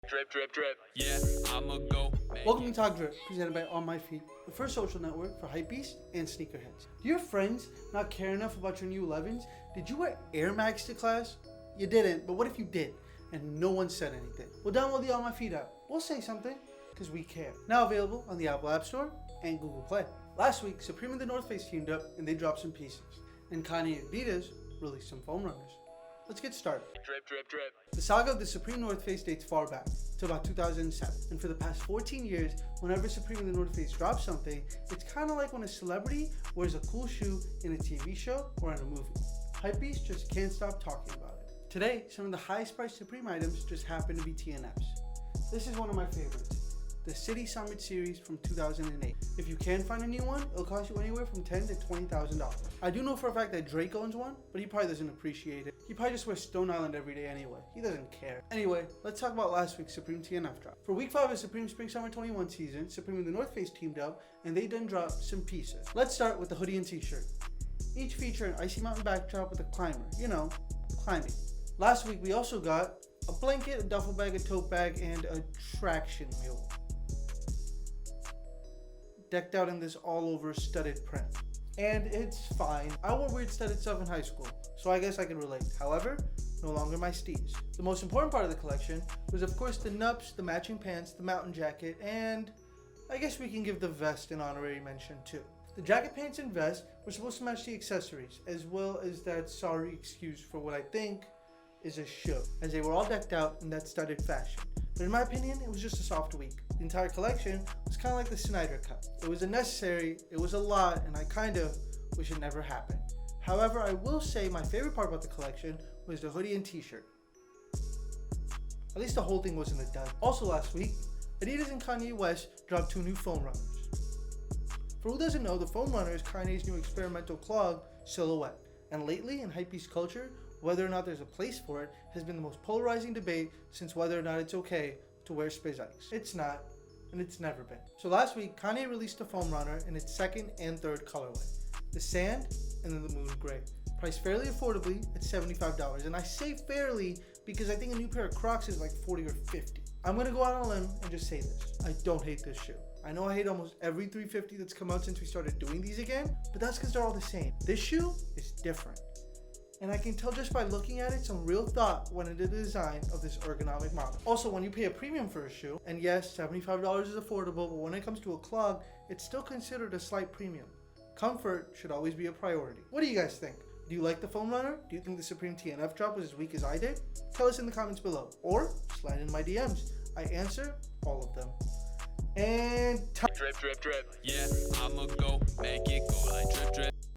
Drip, drip, drip. Yeah, I'ma go. Welcome to Talk Drip, presented by On My Feet, the first social network for hypebeasts and sneakerheads. Do your friends not care enough about your new 11s? Did you wear Air Max to class? You didn't, but what if you did and no one said anything? Well, download the On My Feet app. We'll say something, because we care. Now available on the Apple App Store and Google Play. Last week, Supreme and the NORTHFACE teamed up and they dropped some pieces. And KANYE and Adidas released some foam runners. Let's get started. Drip, drip, drip. The saga of the Supreme NORTHFACE dates far back to about 2007, and for the past 14 years, whenever Supreme and the NORTHFACE drops something, it's kind of like when a celebrity wears a cool shoe in a TV show or in a movie. Hypebeasts just can't stop talking about it. Today, some of the highest priced Supreme items just happen to be TNFs. This is one of my favorites, the City Summit series from 2008. If you can find a new one, it'll cost you anywhere from $10,000 to $20,000. I do know for a fact that Drake owns one, but he probably doesn't appreciate it. He probably just wears Stone Island every day anyway. He doesn't care. Anyway, let's talk about last week's Supreme TNF drop. For week 5 of the Supreme Spring Summer 21 season, Supreme and the NORTHFACE teamed up, and they done dropped some pieces. Let's start with the hoodie and t-shirt. Each feature an icy mountain backdrop with a climber, you know, climbing. Last week we also got a blanket, a duffel bag, a tote bag, and a traction mule. Decked out in this all-over studded print. And it's fine. I wore weird studded stuff in high school, so I guess I can relate. However, no longer my steez. The most important part of the collection was of course the nups, the matching pants, the mountain jacket, and I guess we can give the vest an honorary mention too. The jacket, pants, and vest were supposed to match the accessories, as well as that sorry excuse for what I think is a show, as they were all decked out in that studded fashion. But in my opinion, it was just a soft week. The entire collection was kind of like the Snyder Cut. It was unnecessary, it was a lot, and I kind of wish it never happened. However, I will say my favorite part about the collection was the hoodie and t-shirt. At least the whole thing wasn't a dud. Also last week, Adidas and Kanye West dropped 2 new foam runners. For who doesn't know, the foam runner is Kanye's new experimental clog silhouette. And lately, in hypebeast culture, whether or not there's a place for it has been the most polarizing debate since whether or not it's okay to wear Spizikes. It's not, and it's never been. So last week, Kanye released a foam runner in its second and third colorway, the sand and then the moon gray. Priced fairly affordably at $75, and I say fairly because I think a new pair of Crocs is like $40 or $50. I'm gonna go out on a limb and just say this: I don't hate this shoe. I know I hate almost every 350 that's come out since we started doing these again, but that's because they're all the same. This shoe is different. And I can tell just by looking at it some real thought went into the design of this ergonomic model. Also, when you pay a premium for a shoe, and yes, $75 is affordable, but when it comes to a clog, it's still considered a slight premium. Comfort should always be a priority. What do you guys think? Do you like the foam runner? Do you think the Supreme TNF drop was as weak as I did? Tell us in the comments below, or slide in my DMs. I answer all of them. And drip, drip, drip. Yeah, I'ma